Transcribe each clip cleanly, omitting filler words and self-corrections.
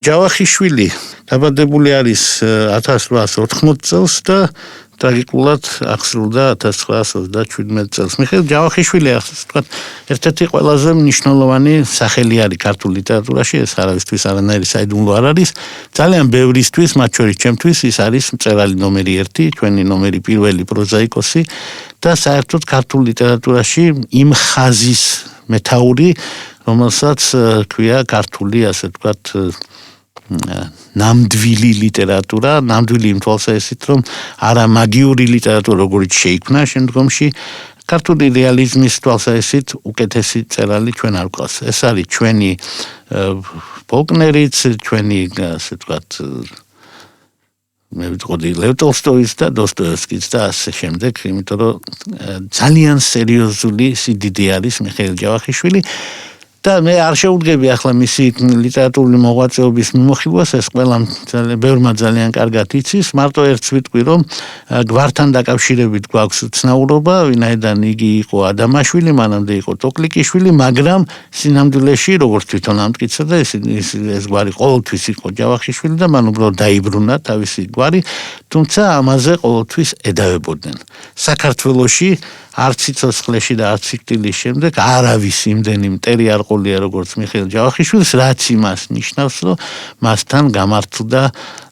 ჯავახიშვილი დაბადებული არის 1880 წელს და ტრაგიკულად აღსრულდა 1937 წელს. მიხეილ ჯავახიშვილი ერთ-ერთი ყველაზე მნიშვნელოვანი სახელი არის ქართულ ლიტერატურაში, ეს არავისთვის არანაირი საიდუმლო არ არის. ძალიან ბევრისთვის, მათ შორის ჩემთვის, ის არის მწერალი ნომერი 1, ჩვენი ნომერი პირველი პროზაიკოსი და საერთოდ ქართულ ლიტერატურაში იმ ხაზის მეთაური, რომელსაც ქვია ქართული, ასე ვთქვათ, ნამდვილი ლიტერატურა, ნამდვილი იმ თვალსაზრისით, რომ არა მაგიური ლიტერატურა, როგორც შეიქმნა შემდგომში, ქართული რეალიზმის თვალსაზრისით უკეთესი წერალი ჩვენ არ გვყავს. ეს არის ჩვენი ფოლკნერიც, ჩვენი, ასე ვთქვათ, მე ვიტყოდი ლევ ტოლსტოის და დოსტოევსკის და ასე შემდეგ, იმიტომ რომ ძალიან სერიოზული სიდიდე არის მიხეილ ჯავახიშვილი. და მე არ შეუდგები ახლა მისი ლიტერატურული მოღვაწეობის მიმოხილვას, ეს ყველამ ბევრმა ძალიან კარგად იცის, მარტო ერთს ვიტყვი, რომ გვართან დაკავშირებით გვაქვს ცნაურობა, ვინაიდან იგი იყო ადამაშვილი, მანამდე იყო ტოკლიკიშვილი, მაგრამ სინამდვილეში, როგორც თვითონ ამტკიცა და ეს გვარი ყოველთვის იყო ჯავახიშვილი და მან უბრალოდ დაიბრუნა თავისი გვარი, თუმცა ამაზე ყოველთვის ედავებოდნენ. საქართველოში არც სიცოცხლეში და არც სიკვდილის შემდეგ არავის იმდენი მტერი არ ყოლია როგორც მიხეილ ჯავახიშვილს, რაც იმას ნიშნავს, რომ მასთან გამართლდა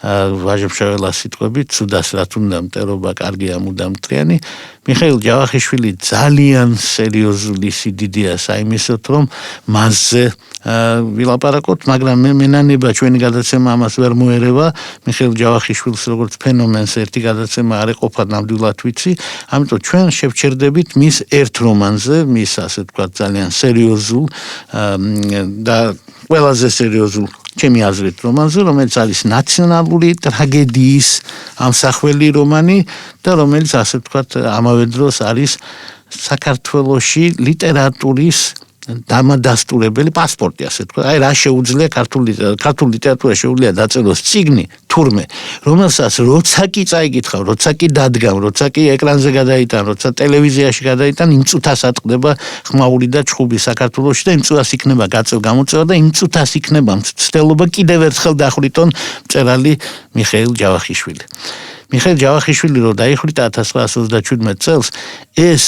ვაჟებშეველას სიტყვებით, ცუდას რაც უნდა მტერობა, კარგია მუდამ მტრიანი. მიხეილ ჯავახიშვილი ძალიან სერიოზული სიდიდეა საიმისოთ, რომ მასზე ვილაპარაკოთ, მაგრამ მე მენანება ჩვენი გადაცემა ამას ვერ მოერევა. მიხეილ ჯავახიშვილს როგორც ფენომენს ერთი გადაცემა არ ეყოფა ნამდვილად ვიცი, ამიტომ ჩვენ შევჩერდებით მის ერთ რომანზე, მის ასე ვთქვათ ძალიან სერიოზულ და ყველაზე სერიოზულ ჩემი აზრით რომანზე, რომელიც არის ნაციონალური ტრაგედიის ამსახველი რომანი და რომელიც ასე ვთქვათ ამავე დროს არის საქართველოში ლიტერატურის დამადასტურებელი პასპორტი, ასე ვთქვათ. აი რა შეუძლია ქართულ ლიტერატურაში შეუძლია დაწეროს წიგნი, თურმე, რომელსაც როცა კი წაიკითხავ, როცა კი დადგამ, როცა კი ეკრანზე გადაიტან, როცა ტელევიზიაში გადაიტან, იმ წუთას ატყდება ხმაური და ჩხუბი საქართველოში და იმ წუთას იქნება გაწევ-გამოწევა და იმ წუთას იქნება მცდელობა კიდევ ერთხელ დახვრიტონ მწერალი მიხეილ ჯავახიშვილი. მიხეილ ჯავახიშვილი რო დაიხვრიტა 1937 წელს, ეს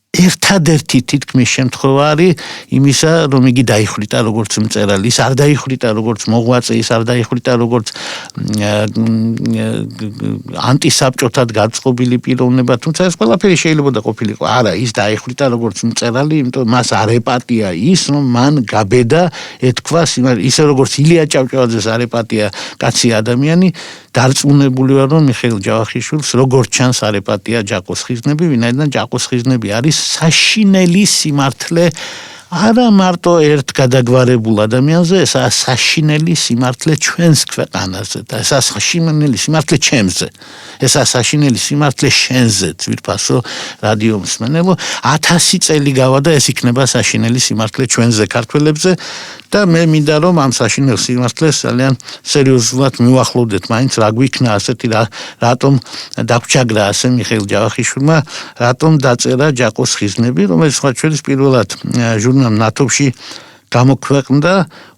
ერთადერთი თითქმის შემთხვევა არის იმისა, რომ იგი დაიხვრიტა როგორც მწერალი, ის არ დაიხვრიტა როგორც მოღვაწე, ის არ დაიხვრიტა როგორც ანტისაბჭოთად გაწყობილი პიროვნება, თუმცა ეს ყველაფერი შეიძლება ყოფილიყო. არა, ის დაიხვრიტა როგორც მწერალი, იმიტომ მას არ ეპატია ის, რომ მან გაბედა ეთქვას, ისე როგორც ილია ჭავჭავაძეს არ ეპატია კაცი ადამიანი, დარწმუნებული ვარ, რომ მიხეილ ჯავახიშვილს როგორც ჩანს არ ეპატია ჯაკოს ხიზნები, ვინაიდან ჯაკოს ხიზნები არის საშინელი სიმართლე არა მარტო ერთ გადაგვარებულ ადამიანზე, ესაა საშინელი სიმართლე ჩვენს ქვეყანაზე და ესაა საშინელი სიმართლე ჩემზე. ესაა საშინელი სიმართლე შენზე, ძვირფასო რადიო მსმენელო, 1000 წელი გავა და ეს იქნება საშინელი სიმართლე ჩვენზე ქართველებზე და მე მინდა რომ ამ საშინელ სიმართლეს ძალიან სერიოზულად მივახლოვდეთ, მაინც რა გვიქნა ასეთი რატომ დაგჭაგრა ასე მიხეილ ჯავახიშვილმა, რატომ დაწერა ჯაკოს ხიზნები, რომელიც სხვა ჩვენის პირველად ჟურნალ ნათობში გამოქვეყნდა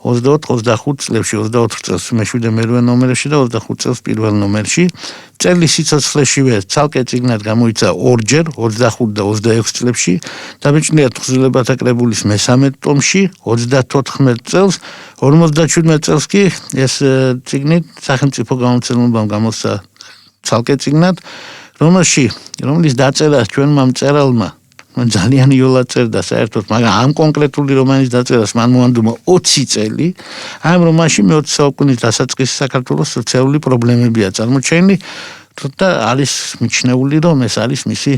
24-25 წლებში, 24 წელს მეშვიდე მერვე ნომერში და 25 წელს პირველ ნომერში. წელს სიცოცხლეშივე ცალკე წიგნად გამოიცა ორჯერ, 25 და 26 წლებში, დაბეჭდილია თხზულებათა კრებულის მე-13 ტომში, 34 წელს, 57 წელს კი ეს წიგნი სახელმწიფო გამომცემლობამ გამოსცა ცალკე წიგნად, რომლის დაწერას ჩვენმა მწერალმა ძალიან იოლად წერდა საერთოდ, მაგრამ ამ კონკრეტული რომანის დაწერას მან მოანდომა 20 წელი. ამ რომანში მე-20 საუკუნის დასაწყისი საქართველოს სოციალური პრობლემებია წარმოჩენილი და არის მიჩნეული, რომ ეს არის მისი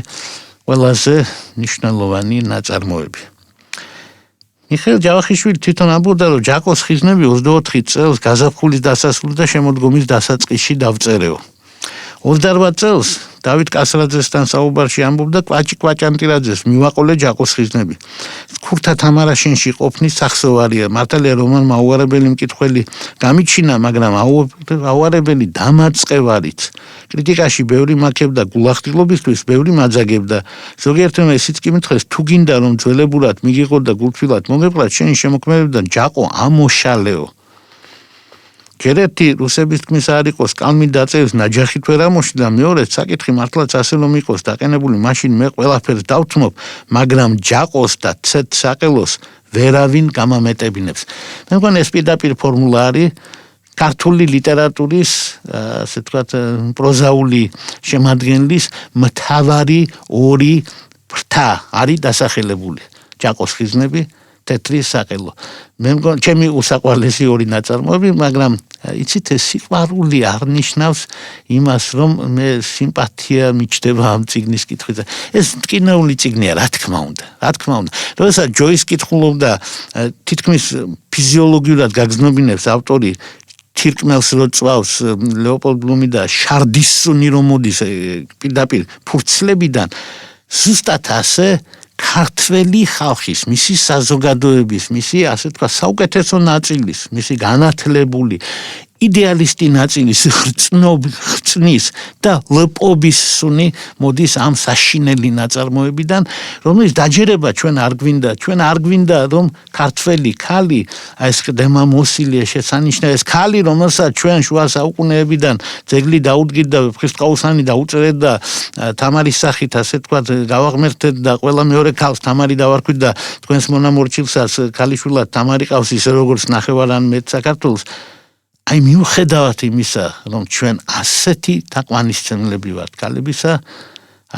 ყველაზე მნიშვნელოვანი ნაწარმოები. მიხეილ ჯავახიშვილი თვითონ ამბობდა, რომ ჯაკოს ხიზნები 24 წელს გაზაფხულის დასასრულს და შემოდგომის დასაწყისში დავწერეო. 28 წელს დავით კასრაძესთან საუბარში ამბობდა კვაჭი კვაჭანტირაძეს მივაყოლე ჯაკოს ხიზნები. ქურთა თამარაშენში ყოფნის სახსოვარია, მართალია რომანმა აუარებელი მკითხველი გამიჩინა, მაგრამ აუარებელი დამაწყევარიც. კრიტიკაში ბევრი მაქებდა გულახდილობისთვის, ბევრი მაძაგებდა. ზოგიერთმა ისიც კი მითხრეს, თუ გინდა რომ ძველებურად მიგიყო და გულთბილად მოგეყრათ, შენი შემოქმედებიდან ჯაკო ამოშალეო. ჯერეთი რუსების თქმის არ იყოს კალმი დაწერის ნაჯახით ვერ ამოში და მეორე საკითხი მართლაც ასე რომ იყოს დაყენებული მაშინ მე ყველაფერს დავთმობ მაგრამ ჯაყოს და ცეთ საყელოს ვერავინ გამამეტებინებს მე მგონი ეს პირდაპირ ფორმულა არის ქართული ლიტერატურის ასე ვთქვათ პროზაული შემადგენლის მთავარი ორი ფრთა არის დასახელებული ჯაყოს ხიზნები თეთრი საყელო მე მგონი ჩემი უსაყვარლესი ორი ნაწარმოები მაგრამ იცით ეს სიყვარული არ ნიშნავს იმას რომ მე სიმპათია მიჩნდება ამ წიგნის კითხვაზე ეს მტკივნეული წიგნია რა თქმა უნდა როდესაც ჯოის კითხულობდა თითქმის ფიზიოლოგიურად გაგზნობინებს ავტორი თირკმელს რო წვავს ლეოპოლდ ბლუმი და შარდისონი რომ მოდის პირდაპირ ფურცლებიდან ზუსტად ასე ქართველი ხალხის, მისი საზოგადოების, მისი ასე თქვა საუკეთესო ნაწილის, მისი განათლებული იდეალისტი ნაწილის ხრწნის და ლპობის სუნი მოდის ამ საშინელი ნაწარმოებიდან, რომელიც დაჯერება ჩვენ არ გვინდა რომ ქართველი ხალი ეს ყდემა მოსილია შესანიშნა ეს ხალი რომელსაც ჩვენ შუა საუკუნეებიდან ძეგლი დაუდგით და ვეფხისტყაოსანი დაუწერეთ და თამარის სახით ასე თქვა გავაღმერთეთ და ყველა მეორე ხალხს თამარი დავარქვით და თქვენს მონამორჩილსაც ქალიშვილად თამარი ყავს ისე როგორც ნახევარან მეტ საქართველოს აი მიუხედავად იმისა, რომ ჩვენ ასეთი თაყვანისმცემლები ვართ ქალებისა,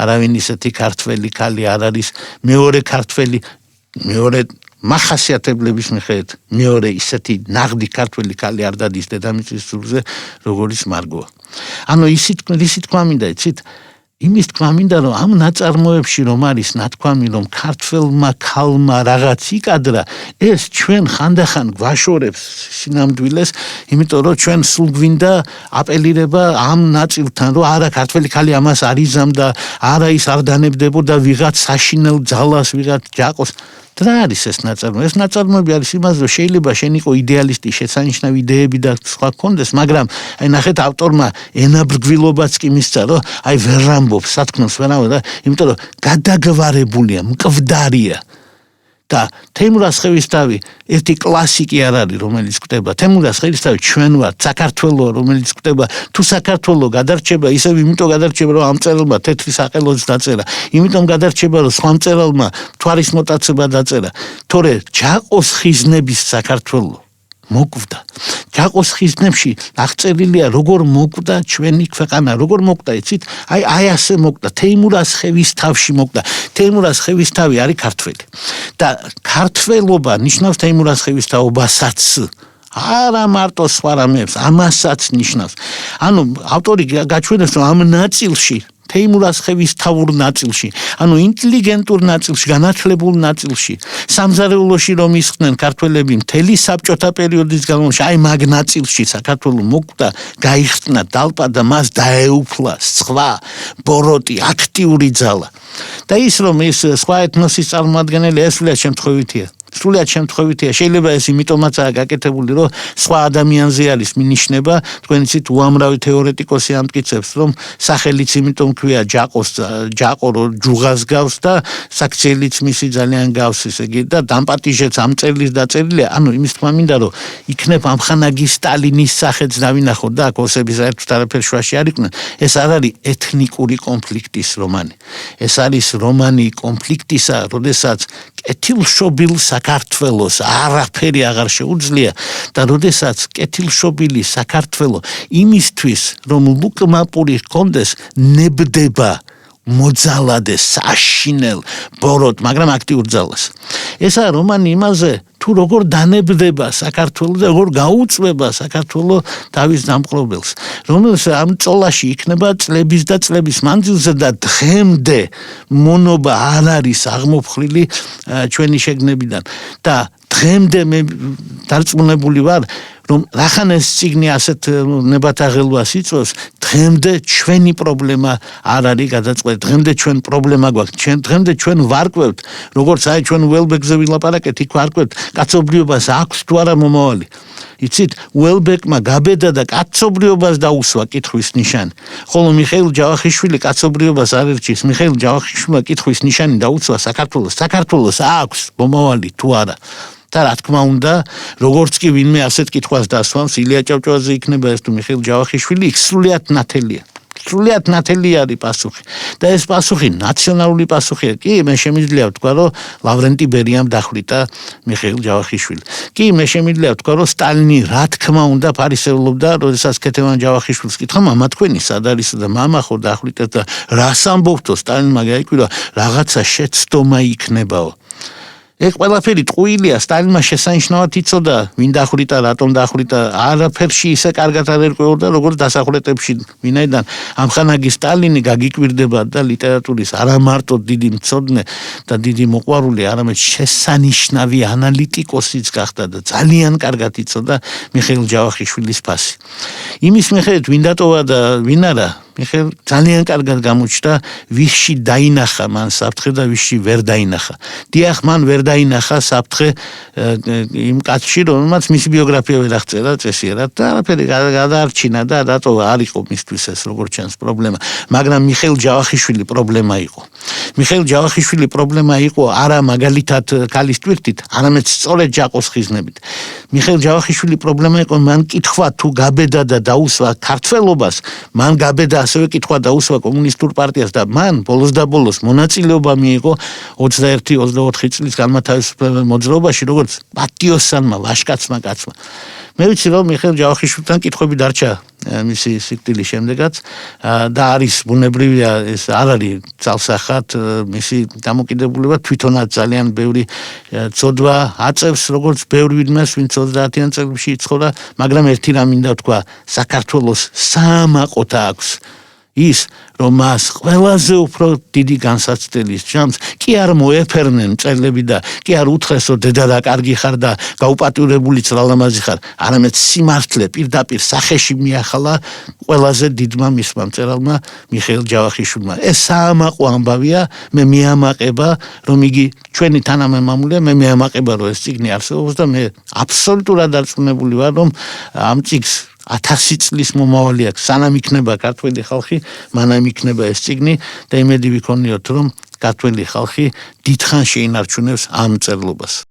არავინ ისეთი ქართველი ხალი არ არის, მეორე ქართველი, მეორე მახასიათებლების მიხედვით, მეორე ისეთი ნაღდი ქართველი ხალი არ დადის დედამიწის სულზე, როგორც მარგოა. ანუ ისიც თქვა მინდა, იცით, იმის თქვა მინდა რომ ამ ნაწარმოებში რომ არის ნათქვამი რომ ქართველმა ხალმა რაღაც იკადრა ეს ჩვენ ხანდახან გვაშორებს სინამდვილეს იმიტომ რომ ჩვენ სულ გვინდა აპელირება ამ ნაწილთან რომ არა ქართველი ხალი ამას არ იზამდა არა ის არ დანებდებოდა ვიღაც საშინელ ძალას ვიღაც ჯაყოს რა არის ეს ნაწარმოები? ეს ნაწარმოები არის იმას, რომ შეიძლება შენ იყო იდეალისტი, შესანიშნავი იდეები და სხვა გქონდეს, მაგრამ აი ნახეთ ავტორმა ენაბრგვილობაც კი მისცა, რომ აი ვერ ამბობს, სათქმელს ვერ ამბობს, იმიტომ რომ გადაგვარებულია, მკვდარია. და თემურაზ ხევისთავი ერთი კლასიკი არ არის, რომელიც გვხვდება. თემურაზ ხევისთავი ჩვენ ვართ, საქართველო, რომელიც გვხვდება. თუ საქართველო გადარჩება, ისევ იმიტომ გადარჩება, რომ ამ მწერალმა თეთრი საყელოც დაწერა. იმიტომ გადარჩება, რომ სხვა მწერალმა მთვარის მოტაცება დაწერა. თორე ჯაყოს ხიზნების საქართველო მოკვდა. ჯაყოს ხიზნებში აღწერილია როგორ მოკვდა ჩვენი ქვეყანა, როგორ მოკვდა, იცით? აი ასე მოკვდა. თეიმურაზ ხევისთავში მოკვდა. თეიმურაზ ხევისთავი არის ქართველი. და ქართველობა ნიშნავს თეიმურაზ ხევისთავობასაც. არა მარტო სხვა რამებს, ამასაც ნიშნავს. ანუ ავტორი გაჩვენებს, რომ ამ ნაწილში თეიმურაზ ხევისთავურ ნაწილში, ანუ ინტელიგენტურ ნაწილში, განათლებულ ნაწილში, სამზარეულოში რომ ისხდნენ ქართველები მთელი საბჭოთა პერიოდის განმავლობაში, აი მაგ ნაწილში საქართველო მოკვდა, გაიხსნა, დალპა და მას დაეუფლა სხვა ბოროტი, აქტიური ძალა. და ის რომ ეს სხვა ეთნოსის წარმომადგენელი ეს სრულიად შემთხვევითია. შეიძლება ეს იმიტომაცაა გაკეთებული, რომ სხვა ადამიანზე არის მინიშნება, თქვენ იცით უამრავი თეორეტიკოსი ამტკიცებს, რომ სახელიც იმიტომ ქვია ჯაყო ჯუღას გავს და საქციელიც მისი ძალიან გავს ესე იგი და დამპატიჟეც ამ წერილს დაწერილია. ანუ იმის თქმა მინდა, რომ იქნებ ამხანაგი სტალინის სახელს დავინახოთ და აქ ოსები საერთოდ არაფერ შუაში არ იყვნენ. ეს არ არის ეთნიკური კონფლიქტის რომანი. ეს არის რომანი კონფლიქტისა, როდესაც კეთილშობილ საქართველოს არაფერი აღარ შეუძლია და როდესაც კეთილშობილი საქართველო იმისთვის რომ ლუკმაპური ჰქონდეს ნებდება მოძალადეს საშინელ ბოროტ, მაგრამ აქტიურ ძალას. ესაა რომანი იმაზე თუ როგორ დანებდება საქართველო და როგორ გაუწვება საქართველო თავის დამპყრობელს, რომელიც ამ წოლაში იქნება წლების და წლების მანძილზე და დღემდე მონობა არ არის აღმოფხვრილი ჩვენი შეგნებიდან და დღემდე მე დარწმუნებული ვარ რომ რახან ეს წიგნი ასეთ ნებათაღელვას იწვევს, დღემდე ჩვენი პრობლემა არ არის გადაწყვეტილი. დღემდე ჩვენ პრობლემა გვაქვს. დღემდე ჩვენ ვარკვევთ, როგორც აი ჩვენ უელბეკზე ვილაპარაკეთ, იქ ვარკვევთ, კაცობრიობას აქვს თუ არა მომავალი. იცით, უელბეკმა გაბედა და კაცობრიობას დაუსვა კითხვის ნიშანი. ხოლო მიხეილ ჯავახიშვილი კაცობრიობას არ ერჩის. მიხეილ ჯავახიშვილმა კითხვის ნიშანი დაუსვა საქართველოს. საქართველოს აქვს მომავალი თუ არა. და რა თქმა უნდა, როგორც კი ვინმე ასეთ კითხვას დასვამს, ილია ჭავჭავაძე იქნება ეს თუ მიხეილ ჯავახიშვილი, იქ სრულიად ნათელია. სრულიად ნათელი არის პასუხი. და ეს პასუხი ნაციონალური პასუხია. კი, მე შემიძლია ვთქვა, რომ ლავრენტი ბერიამ დახვრიტა მიხეილ ჯავახიშვილი. კი, მე შემიძლია ვთქვა, რომ სტალინი რა თქმა უნდა ფარისევლობდა, როდესაც ქეთევან ჯავახიშვილს კითხა, მამა თქვენი სად არის და მამა ხო დახვრიტეთ და რას ამბობთო, სტალინმა გაიკვირა, რაღაცა შეცდომა იქნებაო. ეგ ყველაფერი ტყუილია, სტალინმა შესანიშნავად იცოდა, ვინ დახვრიტა, რატომ დახვრიტა, არაფერში ისე კარგად არ ერკვეოდა, როგორც დასახვრეტებში, ვინაიდან ამხანაგი სტალინი გაგიკვირდება და ლიტერატურის არა მარტო დიდი მცოდნე და დიდი მოყვარული, არამედ შესანიშნავი ანალიტიკოსიც გახდა და ძალიან კარგად იცოდა მიხეილ ჯავახიშვილის ფასი. იმის მიხედვით, ვინ დატოვა და ვინ არა, მიხეილ ძალიან კარგად გამოჩნდა, ვისში დაინახა მან საფრთხე და ვისში ვერ დაინახა. დიახ, მან ვერ დაინახა საფრთხე იმ კაცში, რომელმაც მისი ბიოგრაფია ვერ აღწერა წესიერად და არაფერი გადაარჩინა და დატოვა, არ იყო მისთვის ეს როგორც ჩანს პრობლემა, მაგრამ მიხეილ ჯავახიშვილი პრობლემა იყო. მიხეილ ჯავახიშვილი პრობლემა იყო არა მაგალითად ქალის ტვირთით, არამედ სწორედ ჯაყოს ხიზნებით. მიხეილ ჯავახიშვილი პრობლემა იყო, მან კითხვა თუ გაბედა და დაუსვა ქართველობას, მან გაბედა ასევე კითხვა დაუსვა კომუნისტურ პარტიას და მან ბოლოს და ბოლოს მონაწილეობა მიიღო 21-24 წლის განმათავისუფლებელ მოძრაობაში, როგორც პატიოსანმა ვაჟკაცმა კაცმა. მე ვიცი, რომ მიხეილ ჯავახიშვილთან კითხვები დარჩა მისი სიკვდილის შემდეგაც და არის ბუნებრივია, ეს არ არის ძალსახად მისი დამოკიდებულება, თვითონაც ძალიან ბევრი ცოდვა აწევს, როგორც ბევრი ვინმეს, ვინც 30-იან წლებში იცხოვრა, მაგრამ ერთი რამ მინდა ვთქვა, საქართველოს საამაყოთ აქვს ის, რომ მას ყველაზე უფრო დიდი განსაცდელის ჯამს კი არ მოეფერნენ მწერლები და კი არ უთხრეს, რომ დედა და კარგი ხარ და გაუპატიურებული ცრალამაზი ხარ, არამედ სიმართლე პირდაპირ სახეში მიახალა ყველაზე დიდმა მისმა მწერალმა მიხეილ ჯავახიშვილმა. ეს საამაყო ამბავია, მე მეამაყება, რომ იგი ჩვენი თანამემამულია, მე მეამაყება, რომ ეს წიგნი არსებობს და მე აბსოლუტურად დარწმუნებული ვარ, რომ ამ წიგნს 1000 წლის მომავალი აქვს, სანამ იქნება ქართველი ხალხი, მანამ იქნება ეს წიგნი და იმედი ვიქონიოთ, რომ ქართველი ხალხი დიდხანს შეინარჩუნებს ამ მწერლობას.